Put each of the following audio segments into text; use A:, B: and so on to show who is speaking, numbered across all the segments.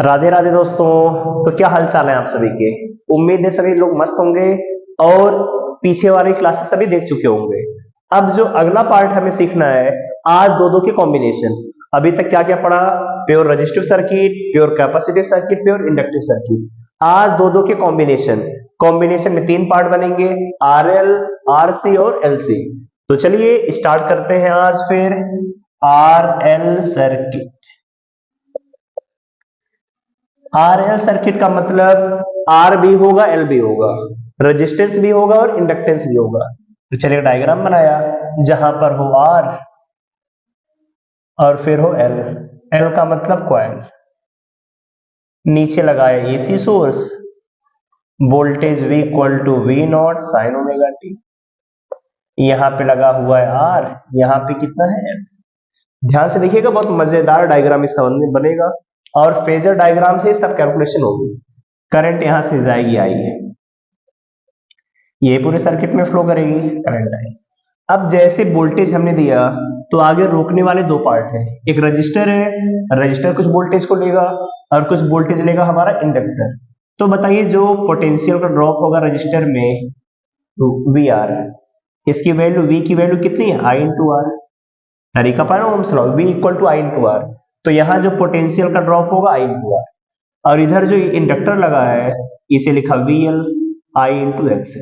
A: राधे राधे दोस्तों। तो क्या हाल चाल है आप सभी के। उम्मीद है सभी लोग मस्त होंगे और पीछे वाली क्लासेस सभी देख चुके होंगे। अब जो अगला पार्ट हमें सीखना है, आज दो दो के कॉम्बिनेशन। अभी तक क्या क्या पढ़ा? Pure resistive circuit, pure capacitive circuit, pure inductive circuit. आज दो दो के कॉम्बिनेशन। कॉम्बिनेशन में तीन पार्ट बनेंगे, आर एल, आर सी और एल सी। तो चलिए स्टार्ट करते हैं आज फिर R L circuit. R L circuit का मतलब आर भी होगा, एल भी होगा, रेजिस्टेंस भी होगा और इंडक्टेंस भी होगा। तो चलिए डायग्राम बनाया जहां पर हो आर और फिर हो एल। एल का मतलब कॉइल। नीचे लगाया AC source, voltage V equal to V naught sine omega t. यहाँ पे लगा हुआ है आर, यहाँ पे कितना है एल। ध्यान से देखिएगा, बहुत मजेदार डायग्राम इसका बनेगा और फेजर डायग्राम से सब कैलकुलेशन होगी। करंट यहां से जाएगी आई है, ये पूरे सर्किट में फ्लो करेगी, करंट आई। अब जैसे वोल्टेज हमने दिया तो आगे रोकने वाले दो पार्ट हैं, एक रजिस्टर है, रजिस्टर कुछ वोल्टेज को लेगा और कुछ वोल्टेज लेगा हमारा इंडक्टर। तो बताइए जो पोटेंशियल का ड्रॉप होगा रजिस्टर में वी आर, इसकी वैल्यू V की वैल्यू कितनी है आई इंटू आर। तरीका पाया Ohm's law, V equal to I into R. तो यहाँ जो पोटेंशियल का ड्रॉप होगा आई इंटू आर, और इधर जो इंडक्टर लगा है इसे लिखा VL आई इंटू एक्स।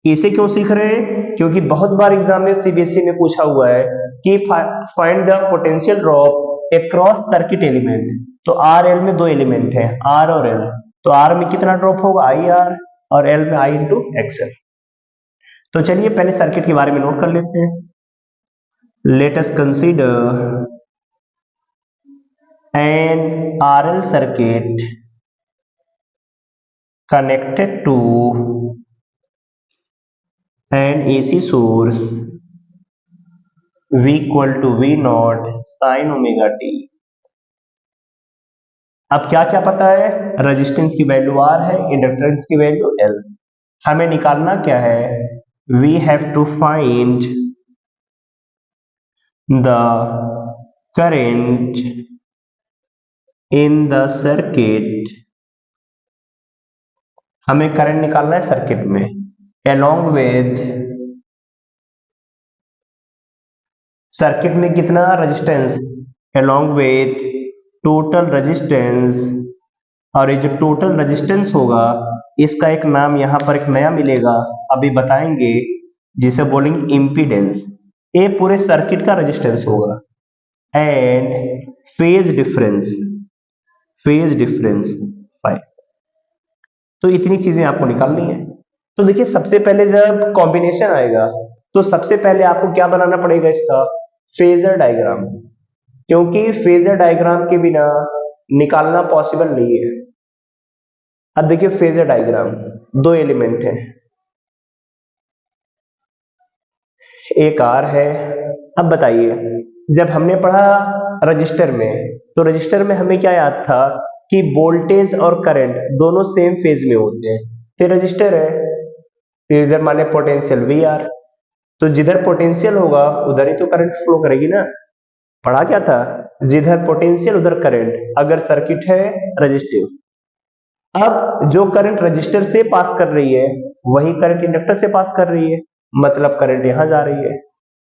A: इसे क्यों सीख रहे हैं? क्योंकि बहुत बार एग्जाम में सीबीएसई में पूछा हुआ है कि find the potential drop across circuit element. तो आर एल में दो एलिमेंट है, आर और एल। तो आर में कितना ड्रॉप होगा आई आर, और एल में आई इंटू एक्सएल। तो चलिए पहले सर्किट के बारे में नोट कर लेते हैं। Let us consider N RL circuit connected to an AC source V equal to V naught sin omega t। अब क्या क्या पता है? रेजिस्टेंस की वैल्यू R है, इंडक्टेंस की वैल्यू L। हमें निकालना क्या है? We have to find the current in the circuit। हमें करंट निकालना है सर्किट में, along with सर्किट में कितना resistance, along with total resistance. और ये जो टोटल रेजिस्टेंस होगा इसका एक नाम यहाँ पर एक नया मिलेगा, अभी बताएंगे, जिसे बोलेंगे इम्पीडेंस। ये पूरे सर्किट का रेजिस्टेंस होगा। And phase difference, phase difference 5। तो इतनी चीजें आपको निकालनी है। तो देखिए सबसे पहले जब कॉम्बिनेशन आएगा तो सबसे पहले आपको क्या बनाना पड़ेगा? इसका फेजर डायग्राम, क्योंकि फेजर डायग्राम के बिना निकालना पॉसिबल नहीं है। अब देखिए फेजर डायग्राम, दो एलिमेंट है, एक आर है। अब बताइए, जब हमने पढ़ा रजिस्टर में तो रजिस्टर में हमें क्या याद था कि वोल्टेज और करंट दोनों सेम फेज में होते हैं। तो रजिस्टर है, तो इधर माने पोटेंशियल वी आर, तो जिधर पोटेंशियल होगा उधर ही तो करंट फ्लो करेगी ना। पढ़ा क्या था? जिधर पोटेंशियल उधर करंट, अगर सर्किट है रजिस्टिव। अब जो करंट रजिस्टर से पास कर रही है वही करंट इंडक्टर से पास कर रही है, मतलब करंट यहां जा रही है।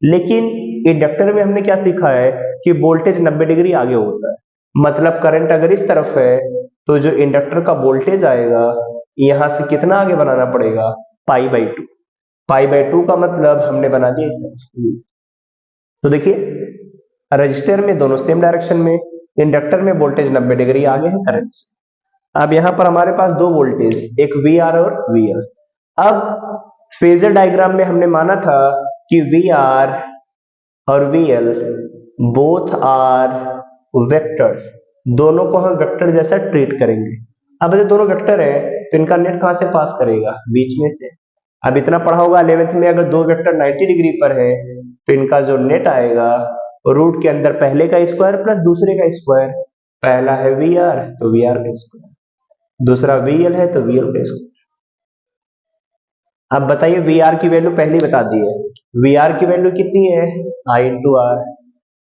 A: लेकिन इंडक्टर में हमने क्या सीखा है कि वोल्टेज 90 डिग्री आगे होता है, मतलब करंट अगर इस तरफ है तो जो इंडक्टर का वोल्टेज आएगा यहां से कितना आगे बनाना पड़ेगा? Pi by two. Pi by two का मतलब हमने बना दिया इस तरफ। तो देखिए रजिस्टर में दोनों सेम डायरेक्शन में, इंडक्टर में वोल्टेज 90 डिग्री आगे है करंट से। अब यहां पर हमारे पास दो वोल्टेज, एक वी आर और वी एल। अब फेजर डायग्राम में हमने माना था कि वी आर और V L both are vectors, दोनों को हम वेक्टर जैसा ट्रीट करेंगे। अब ये दोनों वेक्टर है तो इनका नेट कहां से पास करेगा? बीच में से। अब इतना पढ़ा होगा 11th में, अगर दो वेक्टर 90 डिग्री पर है तो इनका जो नेट आएगा रूट के अंदर पहले का स्क्वायर प्लस दूसरे का स्क्वायर। पहला है वी आर तो वी आर का स्क्वायर, दूसरा वी एल है तो वी एल का स्क्वायर। अब बताइए वी आर की वैल्यू पहले बता दी है, वी आर की वैल्यू कितनी है? I into R.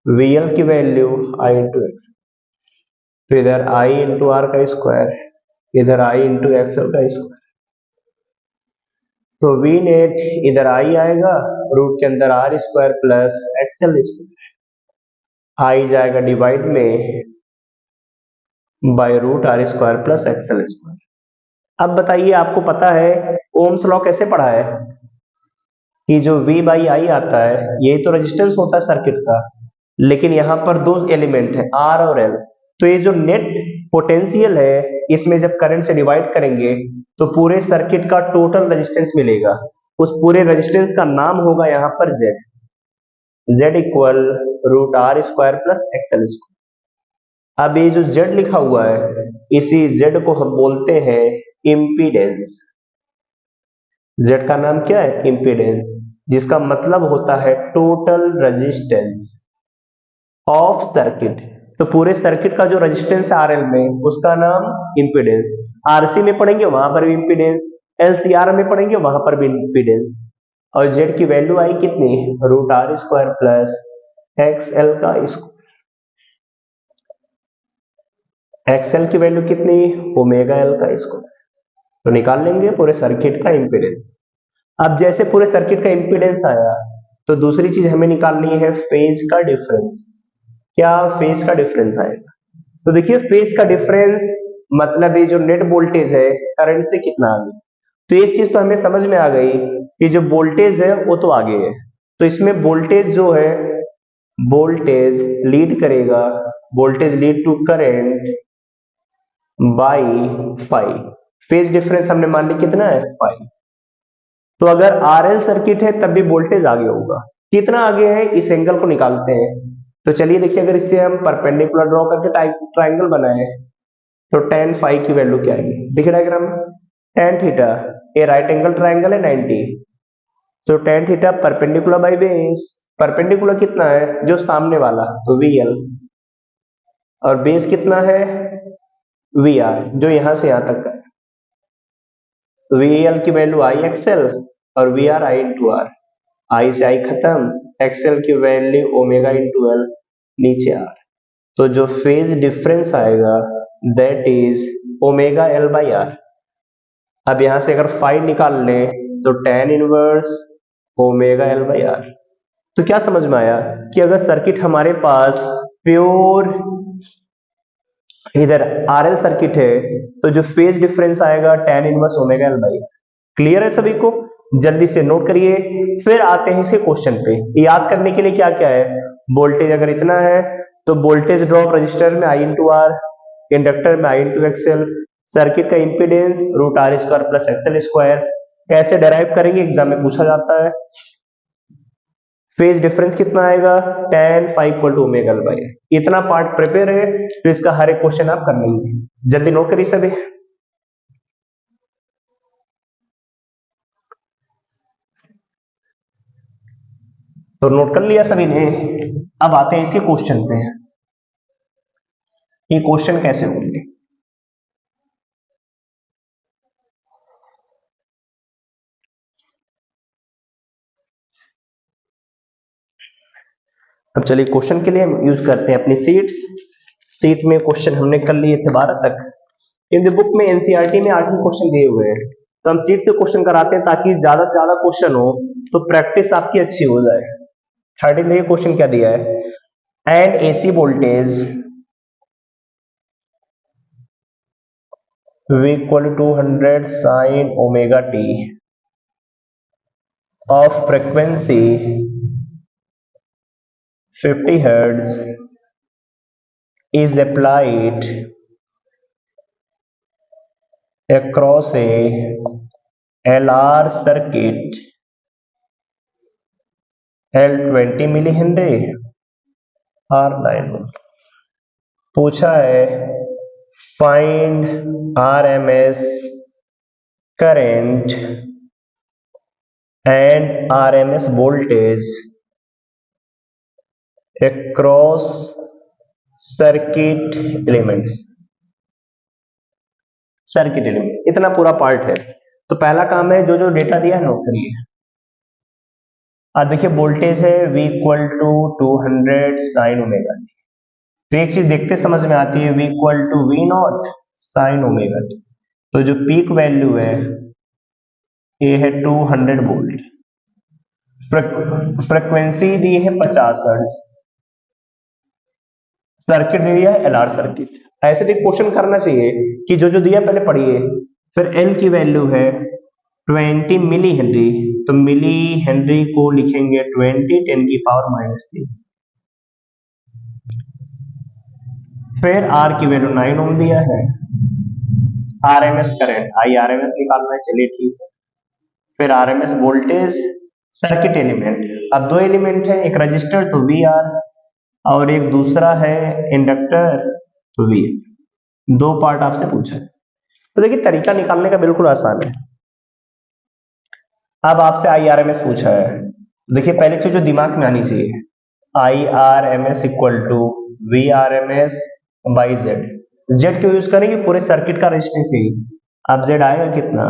A: V L की वैल्यू आई इंटू एक्स। तो इधर आई इंटू आर का स्क्वायर, इधर आई इंटू एक्सएल का स्क्वायर। तो वी नेट इधर आई आएगा, रूट के अंदर R square plus XL square, I जाएगा डिवाइड में by root R square plus XL square. अब बताइए, आपको पता है ओम्स लॉ कैसे पढ़ा है कि जो V बाई आई आता है यही तो रेजिस्टेंस होता है सर्किट का, लेकिन यहाँ पर दो एलिमेंट है R और L। तो ये जो नेट पोटेंशियल है इसमें जब करंट से डिवाइड करेंगे तो पूरे सर्किट का टोटल रेजिस्टेंस मिलेगा। उस पूरे रेजिस्टेंस का नाम होगा यहाँ पर Z, Z equal root R square plus XL square. अब ये जो Z लिखा हुआ है इसी Z को हम बोलते हैं इम्पीडेंस। Z का नाम क्या है? इम्पीडेंस, जिसका मतलब होता है टोटल रेजिस्टेंस ऑफ सर्किट। तो पूरे सर्किट का जो रेजिस्टेंस है आरएल में उसका नाम इम्पीडेंस। आरसी में पढ़ेंगे वहां पर भी इम्पीडेंस, एलसीआर में पढ़ेंगे वहां पर भी इम्पीडेंस। और जेड की वैल्यू आई कितनी? Root R square plus XL का स्क्वायर। एक्सएल की वैल्यू कितनी? ओमेगा एल का स्क्वायर। तो निकाल लेंगे पूरे सर्किट का इम्पीडेंस। अब जैसे पूरे सर्किट का इम्पीडेंस आया तो दूसरी चीज हमें निकालनी है फेज का डिफरेंस। क्या फेज का डिफरेंस आएगा? तो देखिए फेज का डिफरेंस मतलब ये जो नेट वोल्टेज है करंट से कितना आगे। तो एक चीज तो हमें समझ में आ गई कि जो वोल्टेज है वो तो आगे है, तो इसमें वोल्टेज जो है वोल्टेज लीड करेगा, voltage lead to current by phi. Phase difference हमने मान ली कितना है? फाई। तो अगर आरएल सर्किट है तब भी वोल्टेज आगे होगा। कितना आगे है इस एंगल को निकालते हैं। तो चलिए देखिए, अगर इससे हम परपेंडिकुलर ड्रॉ करके ट्राइंगल बनाए तो tan फाई की वैल्यू क्या आएगी? देखिए डायग्राम में tan थीटा, ये राइट एंगल ट्राइंगल है 90, तो tan theta perpendicular by base. Perpendicular कितना है? जो सामने वाला, तो VL, और बेस कितना है? VR, जो यहां से यहां तक का। VL की वैल्यू आई एक्सएल और VR I into R. I से आई खत्म, एक्सएल की वैल्यू ओमेगा इंटू एल, नीचे आर। तो जो फेज डिफरेंस आएगा that is omega L by R. अब यहां से अगर फाई निकाल लें तो tan inverse omega L by R. तो क्या समझ में आया कि अगर सर्किट हमारे पास प्योर इधर आरएल सर्किट है तो जो फेज डिफरेंस आएगा tan inverse omega L by R. Clear है सभी को? जल्दी से नोट करिए, फिर आते हैं इसके क्वेश्चन पे। याद करने के लिए क्या क्या है? वोल्टेज अगर इतना है तो वोल्टेज ड्रॉप रजिस्टर में आई इंटू आर, इंडक्टर में आई इंटू एक्सएल, सर्किट का impedance root R square plus XL square. कैसे डेराइव करेंगे एग्जाम में पूछा जाता है। फेज डिफरेंस कितना आएगा? tan phi equal to omega L by. इतना पार्ट प्रिपेयर है तो इसका हर एक क्वेश्चन आप कर लेंगे। जल्दी नोट करिए सभी। तो नोट कर लिया सभी ने। अब आते हैं इसके क्वेश्चन पे। ये क्वेश्चन कैसे होंगे? अब चलिए क्वेश्चन के लिए हम यूज करते हैं अपनी सीट में क्वेश्चन हमने कर लिए थे 12 तक। इन द बुक में एनसीईआरटी में 8 क्वेश्चन दिए हुए हैं, तो हम सीट से क्वेश्चन कराते हैं ताकि ज्यादा से ज्यादा क्वेश्चन हो तो प्रैक्टिस आपकी अच्छी हो जाए। 13 ये क्वेश्चन क्या दिया है? N AC voltage V equal to 200 sin omega t of frequency 50 hertz is applied across a LR circuit L 20 millihenry R 9 ohm। पूछा है find RMS current and RMS voltage across circuit elements। Circuit element, इतना पूरा part है। तो पहला काम है जो जो डेटा दिया है नोट करिए। अब देखिए वोल्टेज है V equal to 200 sine omega t, तो एक चीज देखते समझ में आती है, v equal to V naught sine omega t. तो जो पीक वैल्यू है ये है 200 वोल्ट, फ्रिक्वेंसी दी है 50 हर्ट्ज, सर्किट दे दिया है एलआर सर्किट। ऐसे भी क्वेश्चन करना चाहिए कि जो जो दिया पहले पढ़िए। फिर एल की वैल्यू है 20 मिली हेनरी, तो मिली हेनरी को लिखेंगे 20 10 की पावर -3। फिर आर की वैल्यू 9 ओम दिया है। आरएमएस करंट आरएमएस निकालना है, चलिए ठीक है। फिर आरएमएस वोल्टेज, सर्किट एलिमेंट। अब दो एलिमेंट है, एक रजिस्टर तो वी आर और एक दूसरा है इंडक्टर तो वी। दो पार्ट आपसे पूछा है, तो देखिए तरीका निकालने का बिल्कुल आसान है। अब आपसे आई आर एम एस पूछा है, देखिए पहले चीज जो दिमाग में आनी चाहिए, I R M S equal to V R M S by Z. Z क्यों यूज करेंगे, पूरे सर्किट का रेजिस्टेंस ही। अब जेड आएगा कितना,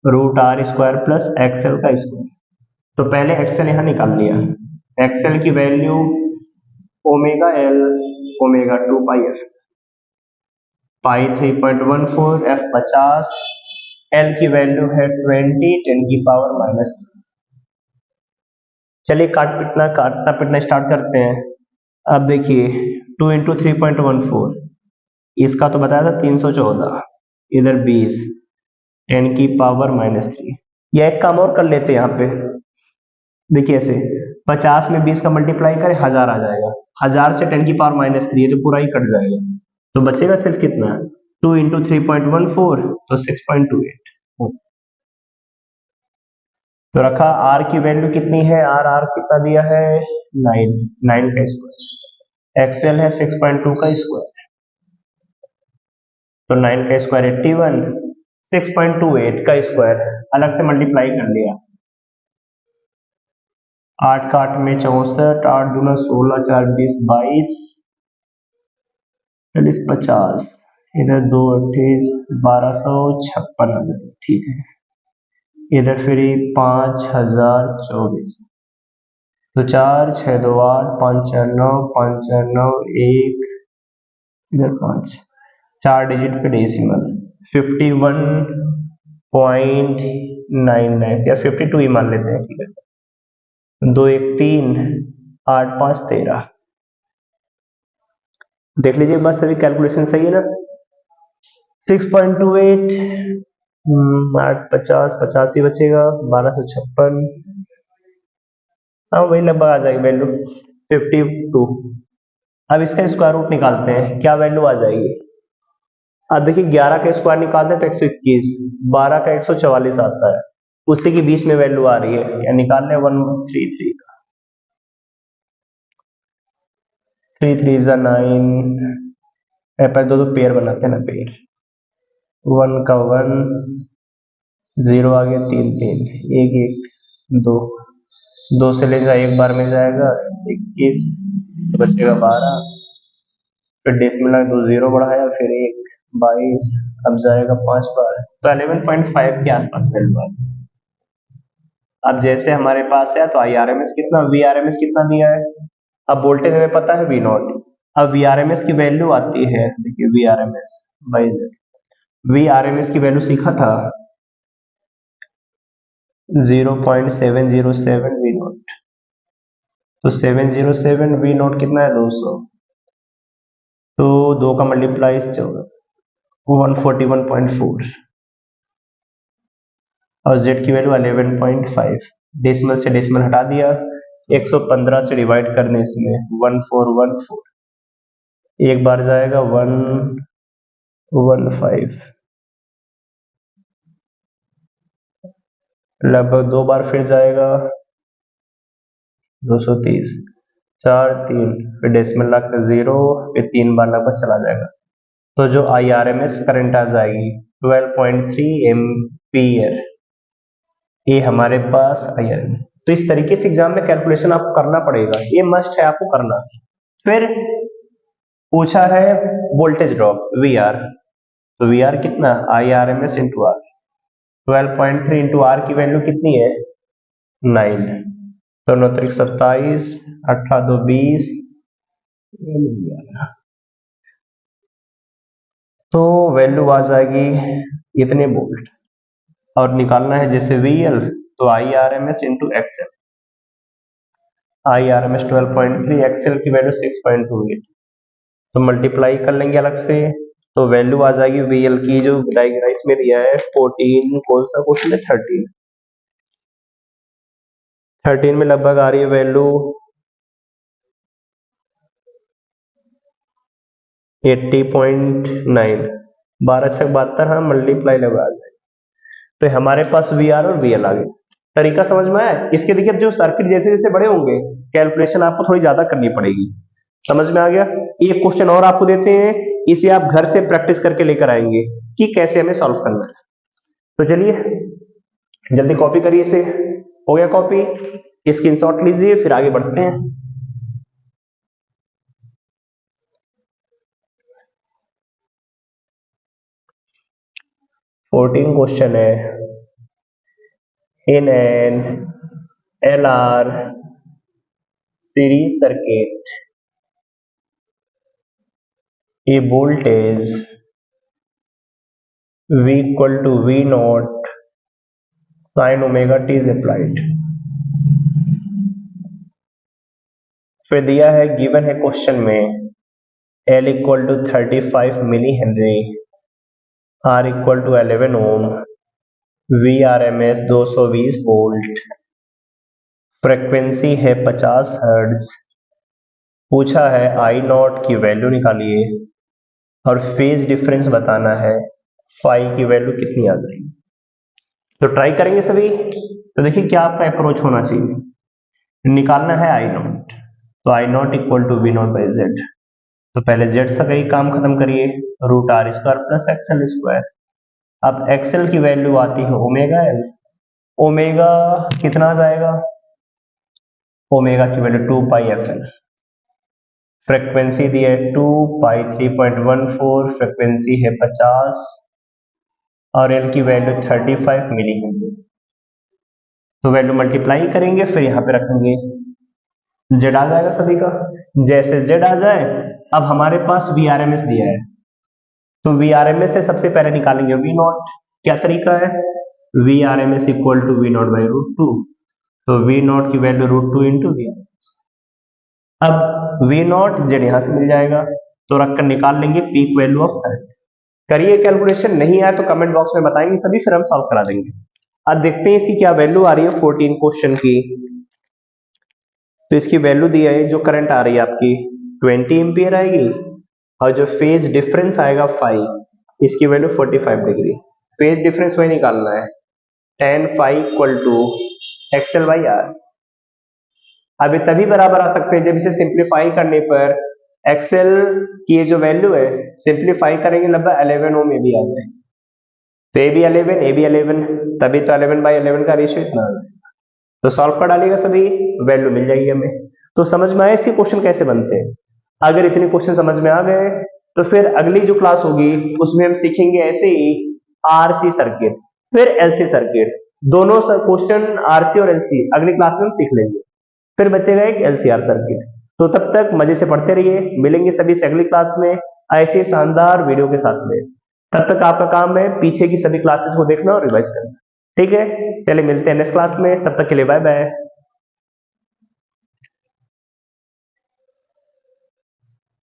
A: root R square plus XL का स्क्वायर। तो पहले एक्सएल यहां निकाल लिया, एक्सएल की value omega L omega 2 pi F, pi 3.14, F 50, L की वैल्यू है 20 10 की पावर -3। चलिए काटना पिटना स्टार्ट करते हैं। अब देखिए 2 इंटू 3.14, इसका तो बताया था 314, इधर 20 10 की पावर -3। या एक काम और कर लेते हैं यहाँ पे, देखिए ऐसे 50 में 20 का मल्टीप्लाई करें 1000 आ जाएगा, 1000 से 10 की पावर -3 तो पूरा ही कट जाएगा, तो बचेगा सिर्फ कितना 2 इंटू 3.14 तो 6.28। तो रखा आर की वैल्यू कितनी है, आर आर कितना दिया है 9 का स्क्वायर, एक्सएल है 6.2 का स्क्वायर, तो 9 का स्क्वायर 81, 6.28 का स्क्वायर अलग से मल्टीप्लाई कर लिया, 8 का 8 में 64, 8 दूना 16, 4 20 22, 40 50, इधर 2 28 1256, ठीक है। इधर फिर 5024, तो 4 6 2 8 5 4 9 5 4 9 1, इधर 5, 4 डिजिट पे डेसिमल 51.99 या 52 ही मान लेते हैं, ठीक है। 2 1 3 8 5 13, देख लीजिए बस सभी कैलकुलेशन सही है ना। 6.28 8 50 85 बचेगा, 1256, हाँ वही लगभग आ जाएगी वैल्यू 52। अब इसका स्क्वायर रूट निकालते हैं, क्या वैल्यू आ जाएगी। अब देखिए 11 का स्क्वायर निकालते हैं तो 121, 12 का 144 आता है, उसी की 20 में वैल्यू आ रही है, या निकाल लें 133 का, 3 3 9, पर दो पेयर बनाते हैं ना, पेयर 1 का 1, 0 आ गया 3 3 1 1 2, 2 से लेगा एक बार में जाएगा 21, तो बचेगा 12, फिर डेसिमल 2 0 बढ़ाया फिर 1 22, अब जाएगा 5 बार, तो 11.5 के आसपास वैल्यू आ गई। अब जैसे हमारे पास है तो आई आर एम एस कितना, वी आर एम एस कितना दिया है, अब वोल्टेज हमें पता है वी नॉट, अब वी आर एम एस की वैल्यू आती है, देखिए V R M S by Z, V R M S की वैल्यू सीखा था 0.707 वी नॉट, तो 707 वी नॉट कितना है 200, तो 2 का मल्टीप्लाई 141.4, और z की वैल्यू 11.5, डेसिमल से डेसिमल हटा दिया, 115 से डिवाइड करने इसमें 1414, एक बार जाएगा 115, लगभग 2 बार फिर जाएगा 230, 4 3, फिर डेसिमल लाकर 0, फिर 3 बार लगभग चला जाएगा, तो जो I R M S current आ जाएगी 12.3 एम्पियर, ये हमारे पास आई आर एम। तो इस तरीके से एग्जाम में कैलकुलेशन आपको करना पड़ेगा, ये मस्ट है आपको करना। फिर पूछा है वोल्टेज ड्रॉप वी आर, तो वी आर कितना I R M S into R, 12.3 into R की वैल्यू कितनी है 9, तो 9 3 27, 18 2 20, तो वैल्यू आ जाएगी इतने वोल्ट, और निकालना है जैसे VL तो IRMS into XL, IRMS 12.3, XL की वैल्यू 6.28, तो मल्टीप्लाई कर लेंगे अलग से, तो वैल्यू आ जाएगी VL की जो डायग्राइस में दिया है 14, कौन सा क्वेश्चन है 13 में लगभग आ रही है वैल्यू 80.9, 12×6 = 72, हाँ मल्टीप्लाई लगा जाए, तो हमारे पास VR और VL आ गए। तरीका समझ में आया? इसके देखिए जो सर्किट जैसे जैसे बड़े होंगे कैलकुलेशन आपको थोड़ी ज्यादा करनी पड़ेगी। समझ में आ गया? एक क्वेश्चन और आपको देते हैं, इसे आप घर से प्रैक्टिस करके लेकर आएंगे कि कैसे हमें सॉल्व करना है। तो चलिए जल्दी कॉपी करिए इसे। हो गया कॉपी? स्क्रीनशॉट लीजिए, फिर आगे बढ़ते हैं। फोर्टीन क्वेश्चन है, in an LR series circuit a voltage V equal to V naught sin omega t is applied। फिर दिया है, गिवन है क्वेश्चन में L equal to 35 milli henry, R equal to 11 ohm, VRMS 220 volt, frequency है 50 hertz, पूछा है I not की value निकालिए और फेज डिफरेंस बताना है, फाई की वैल्यू कितनी आ जाएगी। तो ट्राई करेंगे सभी। तो देखिए क्या आपका अप्रोच होना चाहिए, निकालना है I नॉट, तो I naught equal to V naught by Z, तो पहले जेड से कहीं काम खत्म करिए, √r² प्लस XL स्क्वायर। अब XL की वैल्यू आती है ओमेगा L, ओमेगा कितना आ जाएगा, ओमेगा की वैल्यू 2πfL, फ्रीक्वेंसी दी है 2π 3.14, फ्रीक्वेंसी है 50 और L की वैल्यू 35 मिली हेनरी। तो वैल्यू मल्टीप्लाई करेंगे, फिर यहाँ पे रखेंगे, जेड आ जाएगा सभी का। जैसे जेड आ जाए, अब हमारे पास VRMS दिया है, तो VRMS से सबसे पहले निकालेंगे V नॉट। क्या तरीका है, VRMS equal to V naught by √2, तो V नॉट की वैल्यू √2 इंटू VRMS। अब V नॉट जेड यहां से मिल जाएगा, तो रखकर निकाल लेंगे पीक वैल्यू ऑफ करंट। करिए कैलकुलेशन, नहीं आए तो कमेंट बॉक्स में बताएंगे सभी, फिर हम सॉल्व करा देंगे। अब देखते हैं इसकी क्या वैल्यू आ रही है 14 क्वेश्चन की। तो इसकी वैल्यू दी है, जो करंट आ रही है आपकी 20 एम्पियर आएगी, और जो फेज डिफरेंस आएगा फाई, इसकी वैल्यू 45 डिग्री। फेज डिफरेंस वही निकालना है, tan phi equal to XL by R। अब ये तभी बराबर आ सकते हैं जब इसे सिंप्लीफाई करने पर XL की ये जो वैल्यू है, सिंप्लीफाई करेंगे लगभग 11 ओम में भी आ जाए, तो ए भी 11, तभी तो 11/11 का रेशियो इतना है। तो सॉल्व कर डालिएगा सभी, वैल्यू मिल जाएगी हमें। तो समझ में आया इसके क्वेश्चन कैसे बनते हैं। अगर इतने क्वेश्चन समझ में आ गए, तो फिर अगली जो क्लास होगी उसमें हम सीखेंगे ऐसे ही RC सर्किट, फिर LC सर्किट, दोनों क्वेश्चन RC और LC अगली क्लास में हम सीख लेंगे। फिर बचेगा एक LCR सर्किट। तो तब तक मजे से पढ़ते रहिए, मिलेंगे सभी से अगली क्लास में ऐसे शानदार वीडियो के साथ में। तब तक आपका काम है पीछे की सभी क्लासेस को देखना और रिवाइज करना। ठीक है, चलिए मिलते हैं नेक्स्ट क्लास में, तब तक के लिए बाय बाय।